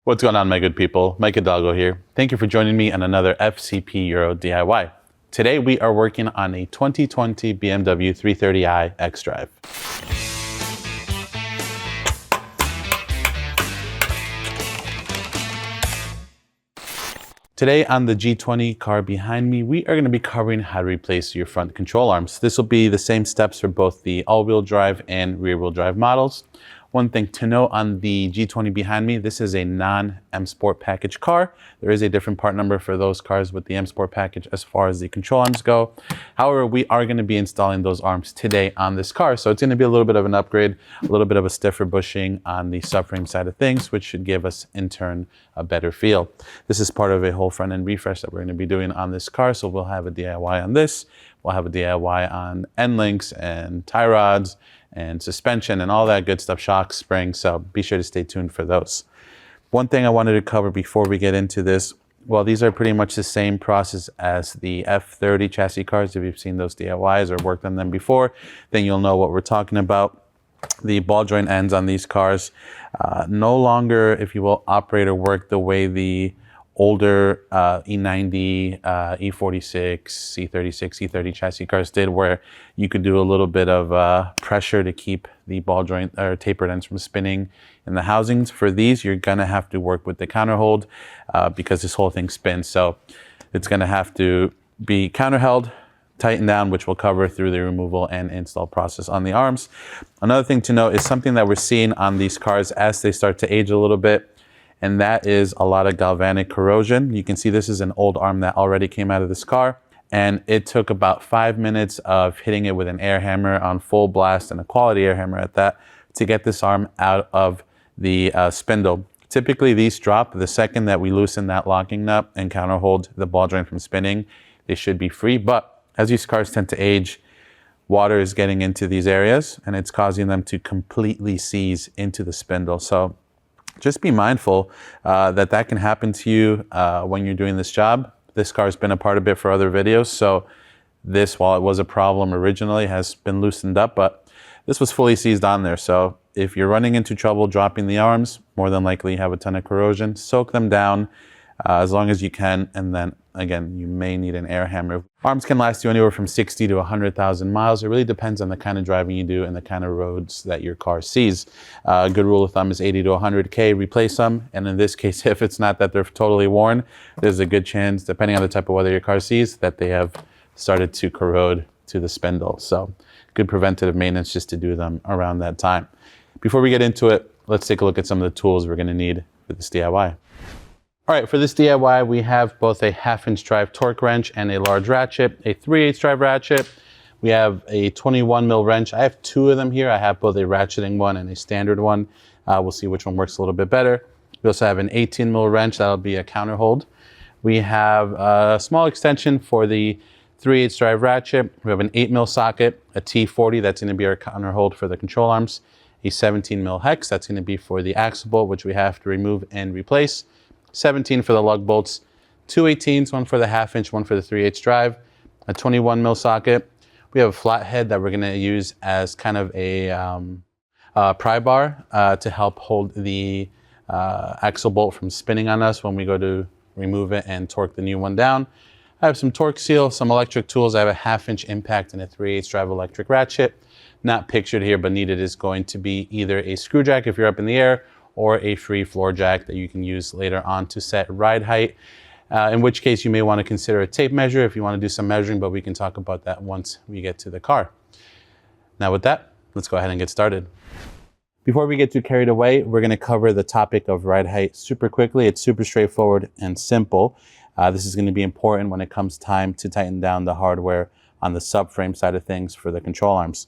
What's going on, my good people? Mike Hidalgo here. Thank you for joining me on another FCP Euro DIY. Today we are working on a 2020 BMW 330i xDrive. Today on the G20 car behind me, we are going to be covering how to replace your front control arms. This will be the same steps for both the all-wheel drive and rear-wheel drive models. One thing to note on the G20 behind me, this is a non-M Sport package car. There is a different part number for those cars with the M Sport package as far as the control arms go. However, we are going to be installing those arms today on this car. So it's going to be a little bit of an upgrade, a little bit of a stiffer bushing on the subframe side of things, which should give us in turn a better feel. This is part of a whole front end refresh that we're going to be doing on this car. So we'll have a DIY on this. We'll have a DIY on end links and tie rods and suspension and all that good stuff, shocks, springs, so be sure to stay tuned for those. One thing I wanted to cover before we get into this, well, these are pretty much the same process as the F30 chassis cars. If you've seen those DIYs or worked on them before, then you'll know what we're talking about. The ball joint ends on these cars no longer, if you will, operate or work the way the older E90, E46, E36, E30 chassis cars did, where you could do a little bit of pressure to keep the ball joint or tapered ends from spinning in the housings. For these, you're gonna have to work with the counterhold because this whole thing spins. So it's gonna have to be counterheld, tightened down, which we'll cover through the removal and install process on the arms. Another thing to note is something that we're seeing on these cars as they start to age a little bit, and that is a lot of galvanic corrosion. You can see this is an old arm that already came out of this car, and it took about 5 minutes of hitting it with an air hammer on full blast, and a quality air hammer at that, to get this arm out of the spindle. Typically these drop the second that we loosen that locking nut and counterhold the ball joint from spinning. They should be free, but as these cars tend to age, water is getting into these areas and it's causing them to completely seize into the spindle. So just be mindful that can happen to you when you're doing this job. This car's been a part of it for other videos, so this, while it was a problem originally, has been loosened up, but this was fully seized on there. So if you're running into trouble dropping the arms, more than likely you have a ton of corrosion. Soak them down as long as you can, and then again, you may need an air hammer. Arms can last you anywhere from 60 to 100,000 miles. It really depends on the kind of driving you do and the kind of roads that your car sees. A good rule of thumb is 80 to 100K, replace them. And in this case, if it's not that they're totally worn, there's a good chance, depending on the type of weather your car sees, that they have started to corrode to the spindle. So good preventative maintenance just to do them around that time. Before we get into it, let's take a look at some of the tools we're going to need for this DIY. All right, for this DIY, we have both a 1/2-inch drive torque wrench and a large ratchet, a 3/8 drive ratchet. We have a 21 mil wrench. I have two of them here. I have both a ratcheting one and a standard one. We'll see which one works a little bit better. We also have an 18 mil wrench. That'll be a counterhold. We have a small extension for the 3/8 drive ratchet. We have an 8 mil socket, a T40, that's gonna be our counterhold for the control arms, a 17 mil hex, that's gonna be for the axle bolt, which we have to remove and replace. 17 for the lug bolts, two 18s, one for the 1/2-inch, one for the 3/8 drive, a 21 mil socket. We have a flathead that we're going to use as kind of a pry bar to help hold the axle bolt from spinning on us when we go to remove it and torque the new one down. I have some torque seal, some electric tools. I have a 1/2-inch impact and a 3/8 drive electric ratchet. Not pictured here, but needed is going to be either a screw jack if you're up in the air, or a free floor jack that you can use later on to set ride height, in which case you may want to consider a tape measure if you want to do some measuring, but we can talk about that once we get to the car. Now with that, let's go ahead and get started. Before we get too carried away, we're going to cover the topic of ride height super quickly. It's super straightforward and simple. This is going to be important when it comes time to tighten down the hardware on the subframe side of things for the control arms.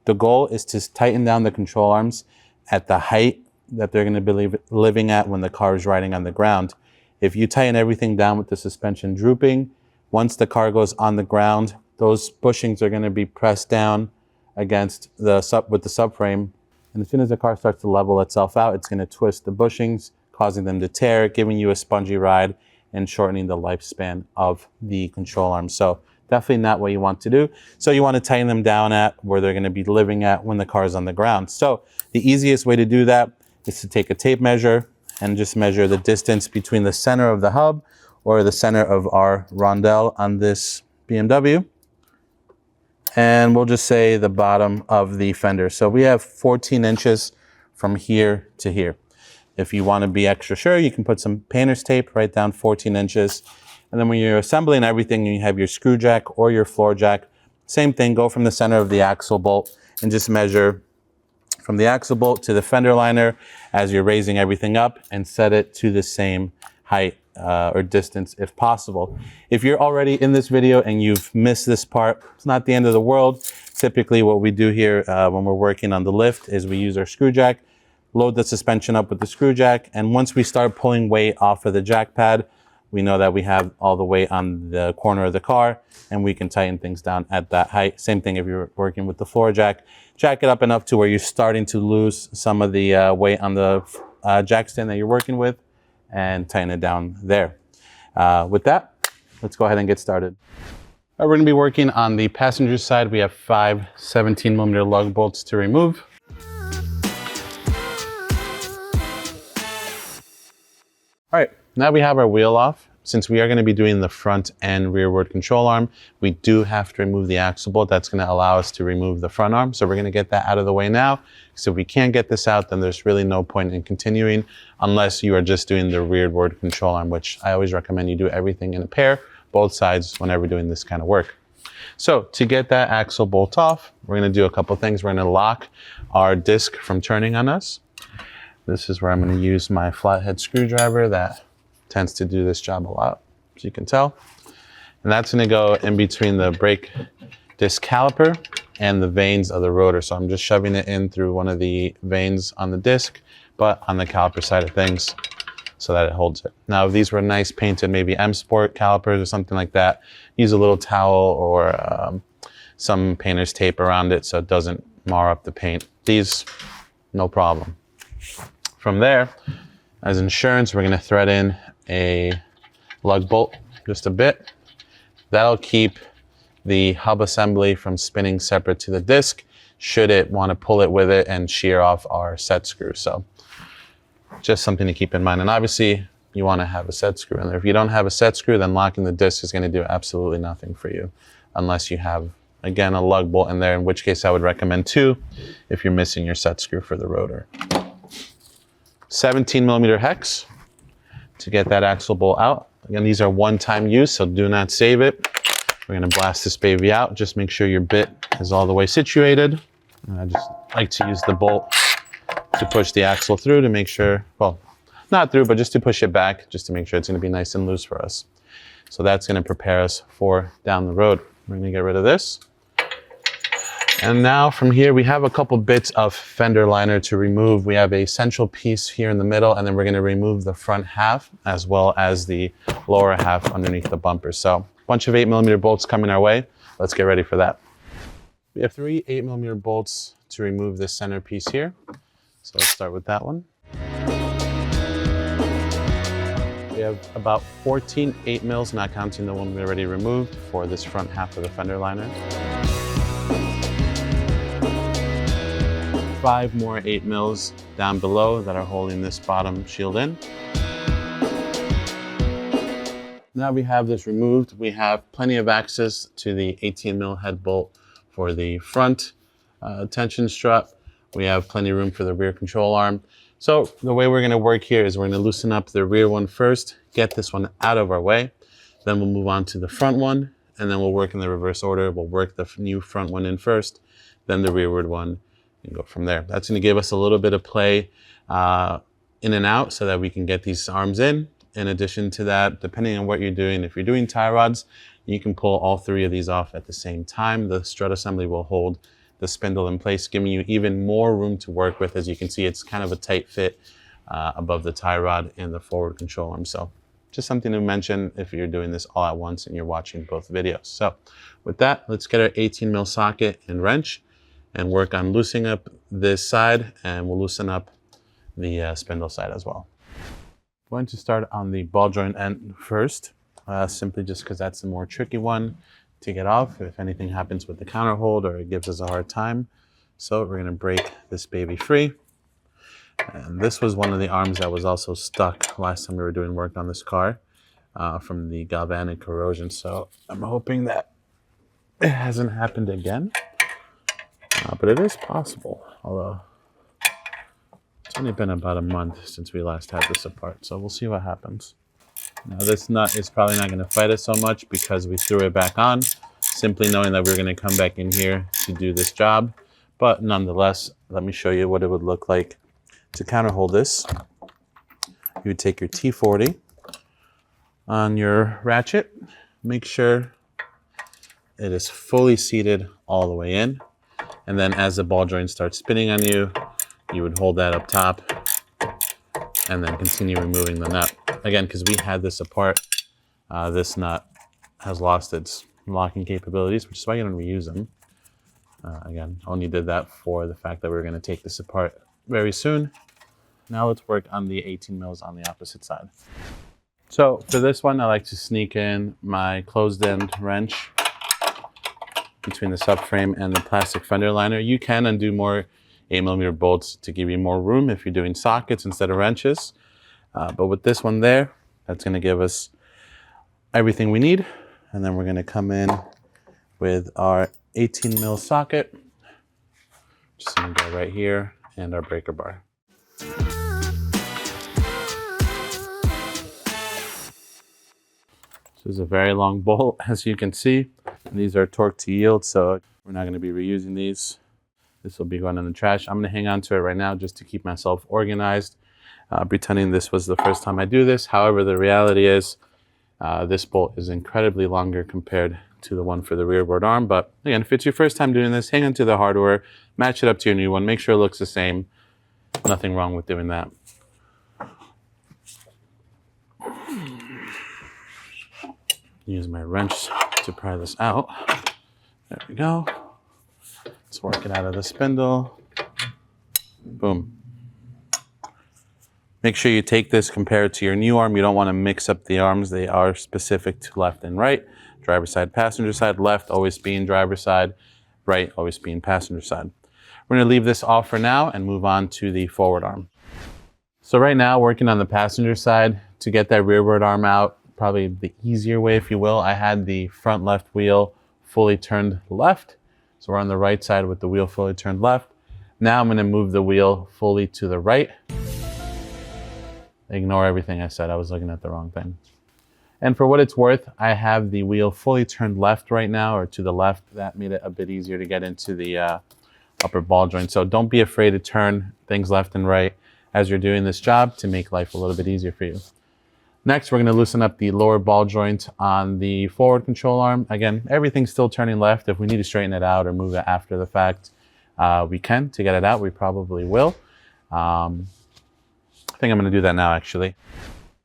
The goal is to tighten down the control arms at the height that they're going to be living at when the car is riding on the ground. If you tighten everything down with the suspension drooping, once the car goes on the ground, those bushings are going to be pressed down against the subframe, and as soon as the car starts to level itself out, it's going to twist the bushings, causing them to tear, giving you a spongy ride and shortening the lifespan of the control arm. So definitely not what you want to do. So you want to tighten them down at where they're going to be living at when the car is on the ground. So the easiest way to do that is to take a tape measure, and just measure the distance between the center of the hub or the center of our rondelle on this BMW. And we'll just say the bottom of the fender. So we have 14 inches from here to here. If you want to be extra sure, you can put some painter's tape, write down 14 inches. And then when you're assembling everything, you have your screw jack or your floor jack. Same thing, go from the center of the axle bolt and just measure from the axle bolt to the fender liner as you're raising everything up, and set it to the same height or distance if possible. If you're already in this video and you've missed this part, it's not the end of the world. Typically what we do here when we're working on the lift is we use our screw jack, load the suspension up with the screw jack, and once we start pulling weight off of the jack pad, we know that we have all the weight on the corner of the car, and we can tighten things down at that height. Same thing if you're working with the floor jack. Jack it up enough to where you're starting to lose some of the weight on the jack stand that you're working with, and tighten it down there. With that, let's go ahead and get started. We're going to be working on the passenger side. We have 5 17mm lug bolts to remove. All right, now we have our wheel off. Since we are going to be doing the front and rearward control arm, we do have to remove the axle bolt. That's going to allow us to remove the front arm. So we're going to get that out of the way now. So if we can't get this out, then there's really no point in continuing unless you are just doing the rearward control arm, which I always recommend you do everything in a pair, both sides, whenever doing this kind of work. So to get that axle bolt off, we're going to do a couple things. We're going to lock our disc from turning on us. This is where I'm going to use my flathead screwdriver that tends to do this job a lot, as you can tell. And that's going to go in between the brake disc caliper and the vanes of the rotor. So I'm just shoving it in through one of the vanes on the disc, but on the caliper side of things, so that it holds it. Now, if these were nice painted, maybe M Sport calipers or something like that, use a little towel or some painter's tape around it so it doesn't mar up the paint. These, no problem. From there, as insurance, we're going to thread in a lug bolt just a bit. That'll keep the hub assembly from spinning separate to the disc should it want to pull it with it and shear off our set screw. So just something to keep in mind. And obviously you want to have a set screw in there. If you don't have a set screw, then locking the disc is going to do absolutely nothing for you unless you have, again, a lug bolt in there, in which case I would recommend 2 if you're missing your set screw for the rotor. 17mm hex to get that axle bolt out. Again, these are one-time use, so do not save it. We're going to blast this baby out. Just make sure your bit is all the way situated. And I just like to use the bolt to push the axle through to make sure, well, not through, but just to push it back, just to make sure it's going to be nice and loose for us. So that's going to prepare us for down the road. We're going to get rid of this. And now from here, we have a couple bits of fender liner to remove. We have a central piece here in the middle, and then we're going to remove the front half as well as the lower half underneath the bumper. So a bunch of 8mm bolts coming our way. Let's get ready for that. We have 3 8mm bolts to remove this center piece here. So let's start with that one. We have about 14 8mm, not counting the one we already removed, for this front half of the fender liner. 5 more 8mm down below that are holding this bottom shield in. Now we have this removed, we have plenty of access to the 18mm head bolt for the front tension strut. We have plenty of room for the rear control arm. So the way we're going to work here is we're going to loosen up the rear one first, get this one out of our way. Then we'll move on to the front one, and then we'll work in the reverse order. We'll work the new front one in first, then the rearward one, and go from there. That's going to give us a little bit of play in and out so that we can get these arms in. In addition to that, depending on what you're doing, if you're doing tie rods, you can pull all 3 of these off at the same time. The strut assembly will hold the spindle in place, giving you even more room to work with. As you can see, it's kind of a tight fit above the tie rod and the forward control arm. So just something to mention if you're doing this all at once and you're watching both videos. So with that, let's get our 18mm socket and wrench and work on loosening up this side, and we'll loosen up the spindle side as well. I'm going to start on the ball joint end first, simply just because that's the more tricky one to get off if anything happens with the counter hold or it gives us a hard time. So we're going to break this baby free. And this was one of the arms that was also stuck last time we were doing work on this car from the galvanic corrosion. So I'm hoping that it hasn't happened again, but it is possible, although it's only been about a month since we last had this apart, so we'll see what happens. Now this nut is probably not going to fight us so much because we threw it back on, simply knowing that we're going to come back in here to do this job. But nonetheless, let me show you what it would look like to counterhold this. You would take your T40 on your ratchet, make sure it is fully seated all the way in, and then as the ball joint starts spinning on you, you would hold that up top and then continue removing the nut. Again, because we had this apart, this nut has lost its locking capabilities, which is why you don't reuse them. Again, only did that for the fact that we were going to take this apart very soon. Now let's work on the 18 mils on the opposite side. So for this one, I like to sneak in my closed end wrench between the subframe and the plastic fender liner. You can undo more 8mm bolts to give you more room if you're doing sockets instead of wrenches. But with this one there, that's going to give us everything we need. And then we're going to come in with our 18 mil socket. Just going to go right here, and our breaker bar. This is a very long bolt, as you can see. And these are torque to yield, so we're not going to be reusing these. This will be going in the trash. I'm going to hang on to it right now just to keep myself organized, pretending this was the first time I do this. However, the reality is this bolt is incredibly longer compared to the one for the rearboard arm. But again, if it's your first time doing this, hang on to the hardware, match it up to your new one, make sure it looks the same. Nothing wrong with doing that. Use my wrench to pry this out. There we go. Let's work it out of the spindle. Boom. Make sure you take this compared to your new arm. You don't want to mix up the arms. They are specific to left and right. Driver side, passenger side. Left always being driver side. Right always being passenger side. We're going to leave this off for now and move on to the forward arm. So right now, working on the passenger side, to get that rearward arm out, probably the easier way, if you will, I had the front left wheel fully turned left. So we're on the right side with the wheel fully turned left. Now I'm going to move the wheel fully to the right. Ignore everything I said. I was looking at the wrong thing. And for what it's worth, I have the wheel fully turned left right now, or to the left. That made it a bit easier to get into the upper ball joint. So don't be afraid to turn things left and right as you're doing this job to make life a little bit easier for you. Next, we're going to loosen up the lower ball joint on the forward control arm. Again, everything's still turning left. If we need to straighten it out or move it after the fact, we can. To get it out, we probably will. I think I'm going to do that now, actually.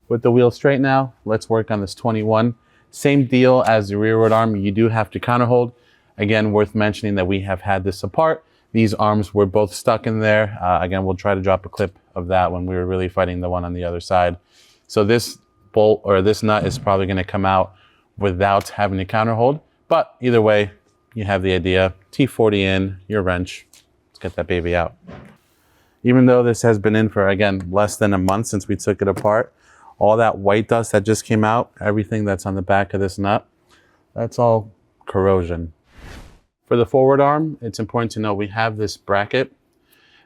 With the wheel straight now, let's work on this 21. Same deal as the rearward arm. You do have to counterhold. Again, worth mentioning that we have had this apart. These arms were both stuck in there. Again, we'll try to drop a clip of that when we were really fighting the one on the other side. So this bolt or this nut is probably going to come out without having to counterhold. But either way, you have the idea. T40 in, your wrench. Let's get that baby out. Even though this has been in for, again, less than a month since we took it apart, all that white dust that just came out, everything that's on the back of this nut, that's all corrosion. For the forward arm, it's important to know we have this bracket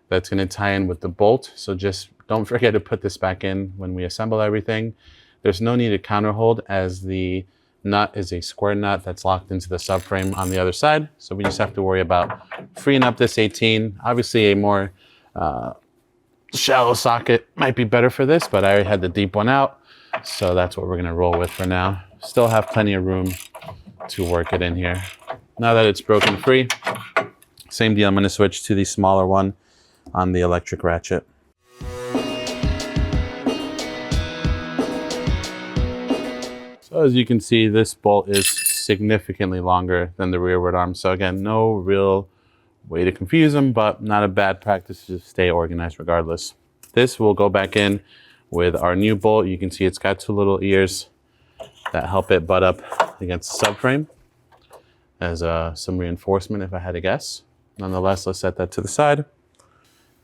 that's going to tie in with the bolt. So just don't forget to put this back in when we assemble everything. There's no need to counterhold, as the nut is a square nut that's locked into the subframe on the other side. So we just have to worry about freeing up this 18. Obviously a more shallow socket might be better for this, but I already had the deep one out. So that's what we're going to roll with for now. Still have plenty of room to work it in here. Now that it's broken free, same deal. I'm going to switch to the smaller one on the electric ratchet. So as you can see, this bolt is significantly longer than the rearward arm. So again, no real way to confuse them, but not a bad practice to just stay organized regardless. This will go back in with our new bolt. You can see it's got two little ears that help it butt up against the subframe as some reinforcement, if I had to guess. Nonetheless, let's set that to the side.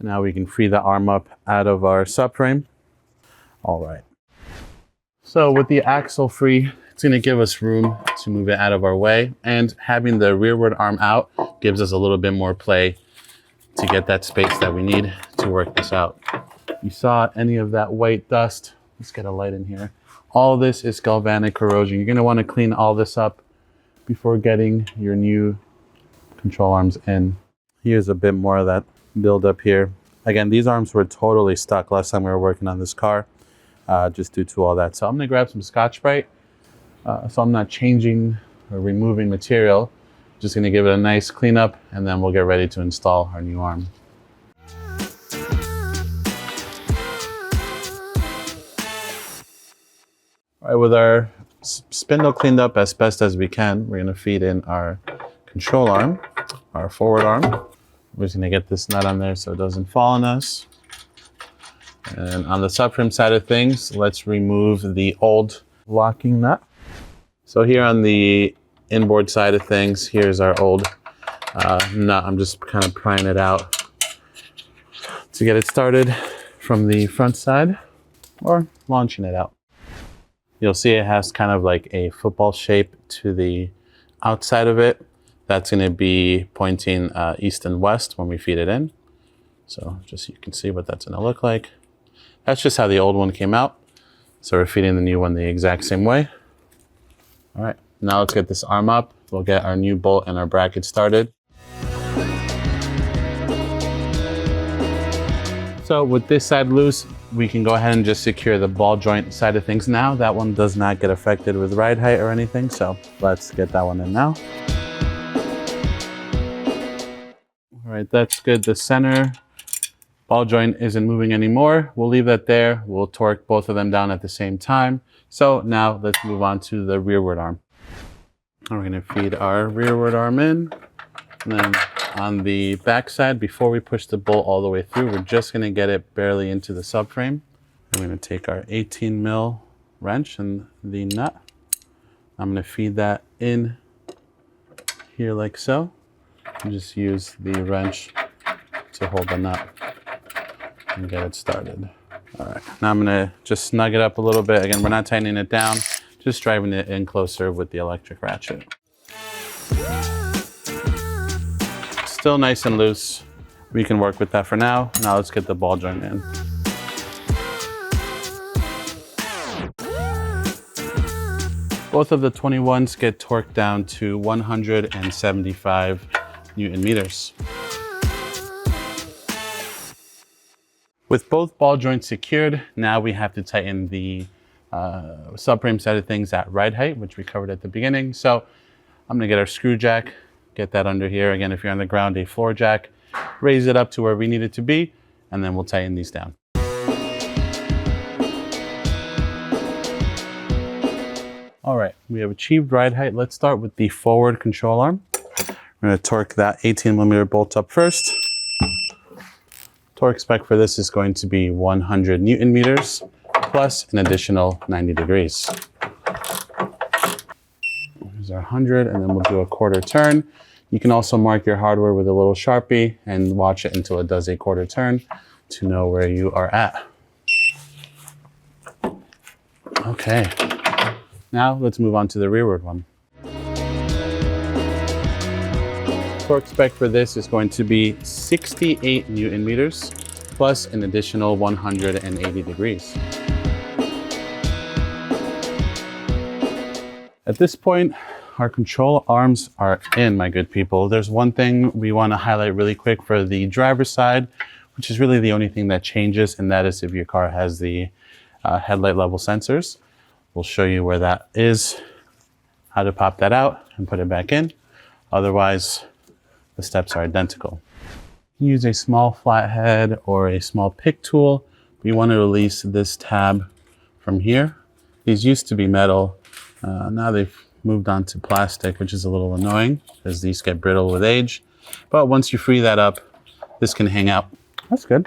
Now we can free the arm up out of our subframe. All right. So with the axle free, it's going to give us room to move it out of our way, and having the rearward arm out gives us a little bit more play to get that space that we need to work this out. You saw any of that white dust? Let's get a light in here. All of this is galvanic corrosion. You're going to want to clean all this up before getting your new control arms in. Here's a bit more of that buildup here. Again, these arms were totally stuck last time we were working on this car, just due to all that. So I'm going to grab some Scotch-Brite. So I'm not changing or removing material. Just going to give it a nice cleanup, and then we'll get ready to install our new arm. All right, with our spindle cleaned up as best as we can, we're going to feed in our control arm, our forward arm. We're just going to get this nut on there so it doesn't fall on us. And on the subframe side of things, let's remove the old locking nut. So here on the inboard side of things, here's our old nut. I'm just kind of prying it out to get it started from the front side, or launching it out. You'll see it has kind of like a football shape to the outside of it. That's going to be pointing east and west when we feed it in. So just so you can see what that's going to look like. That's just how the old one came out. So we're feeding the new one the exact same way. All right, now let's get this arm up. We'll get our new bolt and our bracket started. So with this side loose, we can go ahead and just secure the ball joint side of things now. That one does not get affected with ride height or anything, so let's get that one in now. All right, that's good. The center ball joint isn't moving anymore. We'll leave that there. We'll torque both of them down at the same time. So now let's move on to the rearward arm. We're going to feed our rearward arm in. And then on the back side, before we push the bolt all the way through, we're just going to get it barely into the subframe. I'm going to take our 18 mil wrench and the nut. I'm going to feed that in here like so. And just use the wrench to hold the nut and get it started. All right, now I'm going to just snug it up a little bit. Again, we're not tightening it down, just driving it in closer with the electric ratchet. Still nice and loose. We can work with that for now. Now let's get the ball joint in. Both of the 21s get torqued down to 175 Newton meters. With both ball joints secured, now we have to tighten the subframe side of things at ride height, which we covered at the beginning. So I'm gonna get our screw jack, get that under here. Again, if you're on the ground, a floor jack, raise it up to where we need it to be, and then we'll tighten these down. All right, we have achieved ride height. Let's start with the forward control arm. We're gonna torque that 18mm bolt up first. Torque spec for this is going to be 100 Newton meters plus an additional 90 degrees. Here's our 100, and then we'll do a quarter turn. You can also mark your hardware with a little Sharpie and watch it until it does a quarter turn to know where you are at. Okay, now let's move on to the rearward one. Torque spec for this is going to be 68 Newton meters plus an additional 180 degrees. At this point, our control arms are in, my good people. There's one thing we want to highlight really quick for the driver's side, which is really the only thing that changes, and that is if your car has the headlight level sensors. We'll show you where that is, how to pop that out and put it back in. Otherwise, the steps are identical. Use a small flathead or a small pick tool. We want to release this tab from here. These used to be metal. Now they've moved on to plastic, which is a little annoying because these get brittle with age. But once you free that up, this can hang out. That's good.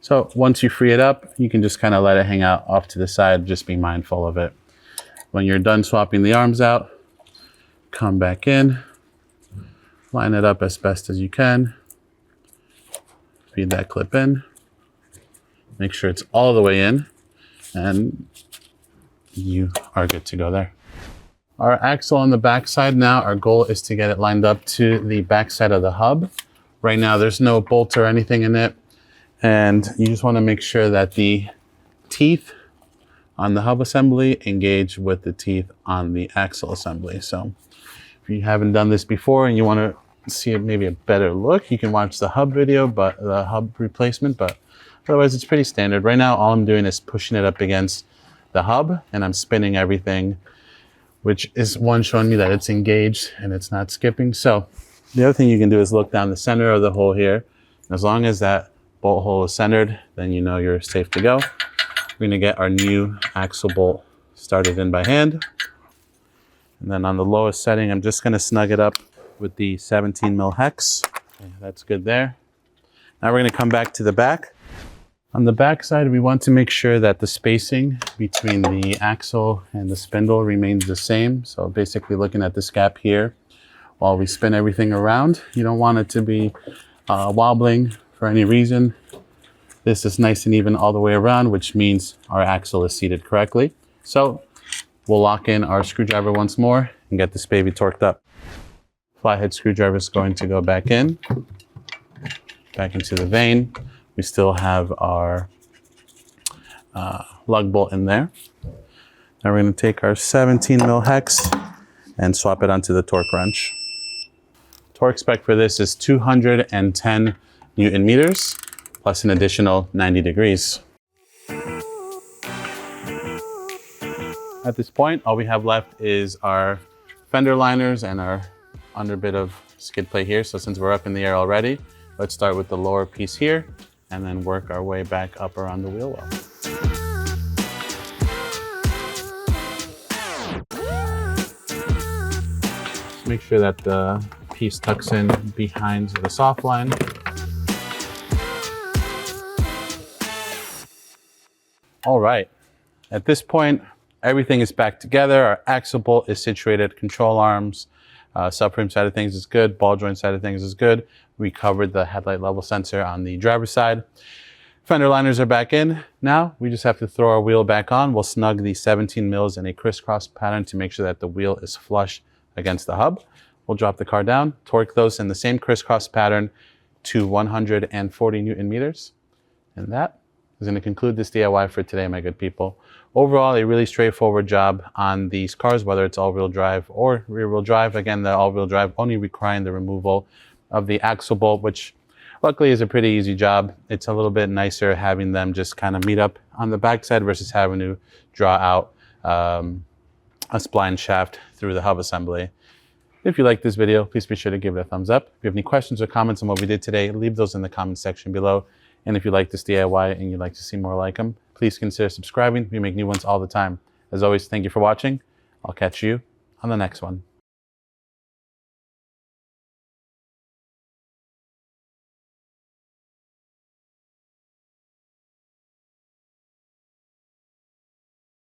So once you free it up, you can just kind of let it hang out off to the side. Just be mindful of it. When you're done swapping the arms out, come back in, line it up as best as you can, feed that clip in, make sure it's all the way in, and you are good to go there. Our axle on the back side now, our goal is to get it lined up to the back side of the hub. Right now there's no bolt or anything in it, and you just want to make sure that the teeth on the hub assembly engage with the teeth on the axle assembly. So if you haven't done this before and you want to see maybe a better look, you can watch the hub video, but the hub replacement, but otherwise it's pretty standard. Right now all I'm doing is pushing it up against the hub and I'm spinning everything, which is one showing me that it's engaged and it's not skipping. So the other thing you can do is look down the center of the hole here. As long as that bolt hole is centered, then you know you're safe to go. We're gonna get our new axle bolt started in by hand. And then on the lowest setting, I'm just gonna snug it up with the 17 mil hex. Okay, that's good there. Now we're gonna come back to the back. On the back side, we want to make sure that the spacing between the axle and the spindle remains the same. So basically looking at this gap here, while we spin everything around, you don't want it to be wobbling for any reason. This is nice and even all the way around, which means our axle is seated correctly. So we'll lock in our screwdriver once more and get this baby torqued up. Flathead screwdriver is going to go back in, back into the vane. We still have our lug bolt in there. Now we're going to take our 17 mil hex and swap it onto the torque wrench. Torque spec for this is 210 Newton meters. Plus an additional 90 degrees. At this point, all we have left is our fender liners and our under bit of skid plate here. So since we're up in the air already, let's start with the lower piece here and then work our way back up around the wheel well. Make sure that the piece tucks in behind the soft line. All right, at this point, everything is back together. Our axle bolt is situated, control arms, subframe side of things is good, ball joint side of things is good. We covered the headlight level sensor on the driver's side. Fender liners are back in. Now we just have to throw our wheel back on. We'll snug the 17 mils in a crisscross pattern to make sure that the wheel is flush against the hub. We'll drop the car down, torque those in the same crisscross pattern to 140 Newton meters. And that is going to conclude this DIY for today, my good people. Overall, a really straightforward job on these cars, whether it's all-wheel drive or rear-wheel drive. Again, the all-wheel drive only requiring the removal of the axle bolt, which luckily is a pretty easy job. It's a little bit nicer having them just kind of meet up on the backside versus having to draw out a spline shaft through the hub assembly. If you like this video, please be sure to give it a thumbs up. If you have any questions or comments on what we did today, leave those in the comment section below. And if you like this DIY and you'd like to see more like them, please consider subscribing. We make new ones all the time. As always, thank you for watching. I'll catch you on the next one.